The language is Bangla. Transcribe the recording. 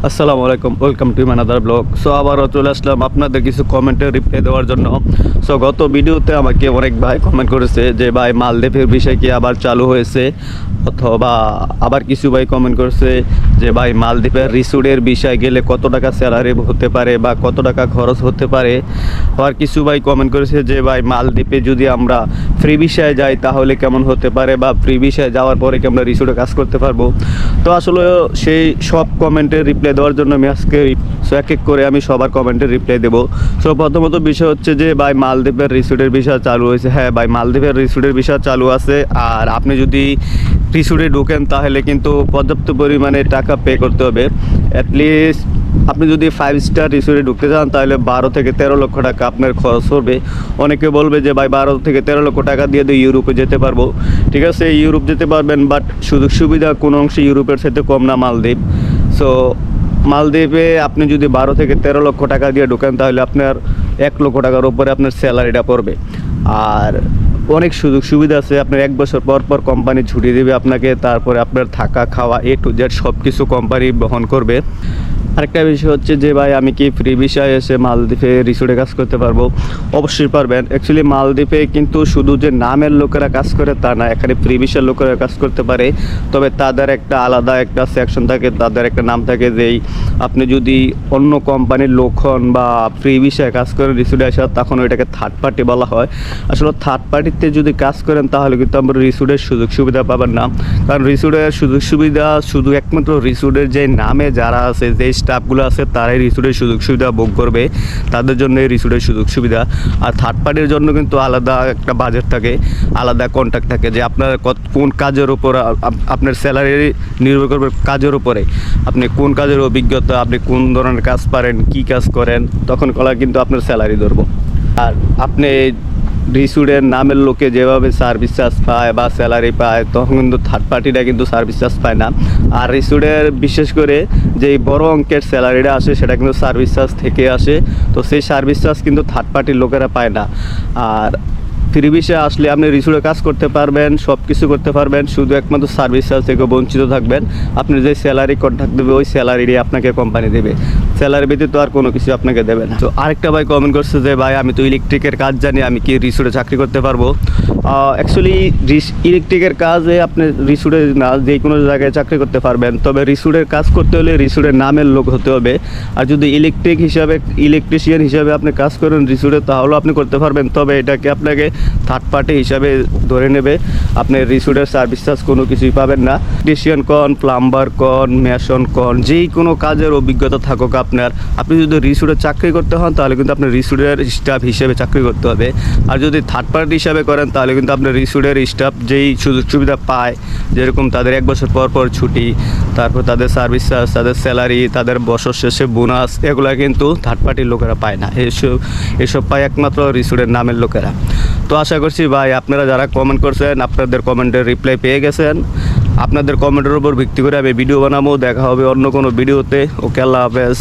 আসসালামু আলাইকুম, ওয়েলকাম টু মানাদার ব্লগ। সো আবারও চলে আসলাম আপনাদের কিছু কমেন্টের রিপ্লাই দেওয়ার জন্য। সো গত ভিডিওতে আমাকে অনেক ভাই কমেন্ট করেছে যে ভাই মালদ্বীপের বিষয় কি আবার চালু হয়েছে, অথবা আবার কিছু ভাই কমেন্ট করেছে যে ভাই মালদ্বীপের রিসোর্টের বিষয় গেলে কত টাকা স্যালারি হতে পারে বা কত টাকা খরচ হতে পারে। আবার কিছু ভাই কমেন্ট করেছে যে ভাই মালদ্বীপে যদি আমরা ফ্রি ভিসায় যাই তাহলে কেমন হতে পারে, বা ফ্রি ভিসায় যাওয়ার পরে কি আমরা রিসোর্টে কাজ করতে পারবো। তো আসলে সেই সব কমেন্টের রিপ্লাই দেওয়ার জন্য আমি আজকে এক এক করে আমি সবার কমেন্টের রিপ্লাই দেবো। সো প্রথমত বিষয় হচ্ছে যে ভাই মালদ্বীপের রিসোর্টের বিষয় চালু হয়েছে। হ্যাঁ ভাই, মালদ্বীপের রিসোর্টের বিষয় চালু আছে। আর আপনি যদি রিসোর্টে ঢোকেন তাহলে কিন্তু পর্যাপ্ত পরিমাণে টাকা পে করতে হবে। অ্যাটলিস্ট আপনি যদি 5 স্টার রিসোর্টে ঢুকতে চান তাহলে 12 থেকে 13 লক্ষ টাকা আপনার খরচ হবে। অনেকে বলবে যে ভাই 12 থেকে 13 লক্ষ টাকা দিয়ে ইউরোপে যেতে পারবো। ঠিক আছে, ইউরোপ যেতে পারবেন, বাট সুযোগ সুবিধা কোনো অংশে ইউরোপের সাথে কম না মালদ্বীপ। সো মালদ্বীপে আপনি যদি 12 থেকে 13 লক্ষ টাকা দিয়ে ঢোকেন তাহলে আপনার 1 লক্ষ টাকার উপরে আপনার স্যালারিটা পড়বে। আর অনেক সুযোগ সুবিধা আছে। আপনার 1 বছর পর পর কোম্পানি ছুটি দেবে আপনাকে, তারপরে আপনার থাকা খাওয়া A to Z সব কিছু কোম্পানি বহন করবে। আরেকটা বিষয় হচ্ছে যে ভাই আমি কি ফ্রি ভিসায় এসে মালদ্বীপে রিসোর্টে কাজ করতে পারবো? অবশ্যই পারবেন। অ্যাকচুয়ালি মালদ্বীপে কিন্তু শুধু যে নামের লোকেরা কাজ করে তা না, এখানে ফ্রি ভিসার লোকেরা কাজ করতে পারে। তবে তাদের একটা আলাদা একটা সেকশন থাকে, তাদের একটা নাম থাকে, যেই আপনি যদি অন্য কোম্পানির লোক হন বা ফ্রি ভিসায় কাজ করেন রিসোর্টে আসা, তখন ওইটাকে থার্ড পার্টি বলা হয়। আসলে থার্ড পার্টিতে যদি কাজ করেন তাহলে কিন্তু আমরা রিসোর্টের সুযোগ সুবিধা পাবেন না। কারণ রিসোর্টের সুযোগ সুবিধা শুধু একমাত্র রিসোর্টের যে নামে যারা আছে, যে স্টাফগুলো আছে, তারাই রিসোর্টের সুযোগ সুবিধা ভোগ করবে। তাদের জন্য এই রিসোর্টের সুযোগ সুবিধা। আর থার্ড পার্টির জন্য কিন্তু আলাদা একটা বাজেট থাকে, আলাদা কন্ট্যাক্ট থাকে, যে আপনার কোন কাজের উপর আপনার স্যালারি নির্ভর করবে কাজের উপরে। আপনি কোন কাজের অভিজ্ঞতা, আপনি কোন ধরনের কাজ পারেন, কি কাজ করেন, তখন কলা কিন্তু আপনার স্যালারি ধরবো। আর আপনি রিসোর্টের নামের লোকে যেভাবে সার্ভিস চার্জ পায় বা স্যালারি পায়, তখন কিন্তু থার্ড পার্টিটা কিন্তু সার্ভিস চার্জ পায় না। আর রিসোর্টের বিশেষ করে যেই বড় অঙ্কের স্যালারিটা আসে সেটা কিন্তু সার্ভিস চার্জ থেকে আসে। তো সেই সার্ভিস চার্জ কিন্তু থার্ড পার্টির লোকেরা পায় না। আর ফ্রি ভিসায় আসলে আপনি রিসোর্টে কাজ করতে পারবেন, সব কিছু করতে পারবেন, শুধু একমাত্র সার্ভিস চার্জ থেকে বঞ্চিত থাকবেন। আপনি যে স্যালারি কন্ট্রাক্ট দেবে ওই স্যালারি আপনাকে কোম্পানি দেবে, স্যালারি ব্যতীত আর কোনো কিছু আপনাকে দেবে না। তো আরেকটা ভাই কমেন্ট করছে যে ভাই আমি তো ইলেকট্রিকের কাজ জানি, আমি কি রিসোর্টে চাকরি করতে পারবো? অ্যাকচুয়ালি ইলেকট্রিকের কাজে আপনি রিসোর্টে না যে কোনো জায়গায় চাকরি করতে পারবেন, তবে রিসোর্টের কাজ করতে হলে রিসোর্টের নামের লোক হতে হবে। আর যদি ইলেকট্রিশিয়ান হিসাবে আপনি কাজ করেন রিসোর্টে, তাহলেও আপনি করতে পারবেন। তবে এটাকে আপনাকে থার্ড পার্টি হিসাবে ধরে নেবে, আপনি রিসোর্টের সার্ভিস চার্জ কোনো কিছুই পাবেন না। ইলেকট্রিশিয়ান কন, প্লাম্বার কন, মেশন কন, যেই কোনো কাজের অভিজ্ঞতা থাকুক আপনার, আপনি যদি রিসোর্টে চাকরি করতে হন তাহলে কিন্তু আপনার রিসোর্টের স্টাফ হিসেবে চাকরি করতে হবে। আর যদি থার্ড পার্টি হিসাবে করেন তাহলে কিন্তু আপনার রিসোর্টের স্টাফ যেই সুযোগ সুবিধা পায়, যেরকম তাদের 1 বছর পর পর ছুটি, তারপর তাদের সার্ভিস চার্জ, তাদের স্যালারি, তাদের বছর শেষে বোনাস, এগুলো কিন্তু থার্ড পার্টির লোকেরা পায় না। এসব পায় একমাত্র রিসোর্টের নামের লোকেরা। তো আশা করছি ভাই আপনারা যারা কমেন্ট করছেন আপনাদের কমেন্টের রিপ্লাই পেয়ে গেছেন। আপনাদের কমেন্টের উপর ভিত্তি করে আমি ভিডিও বানাবো। দেখা হবে অন্য কোনো ভিডিওতে। ওকে, আল্লাহ হাফেজ।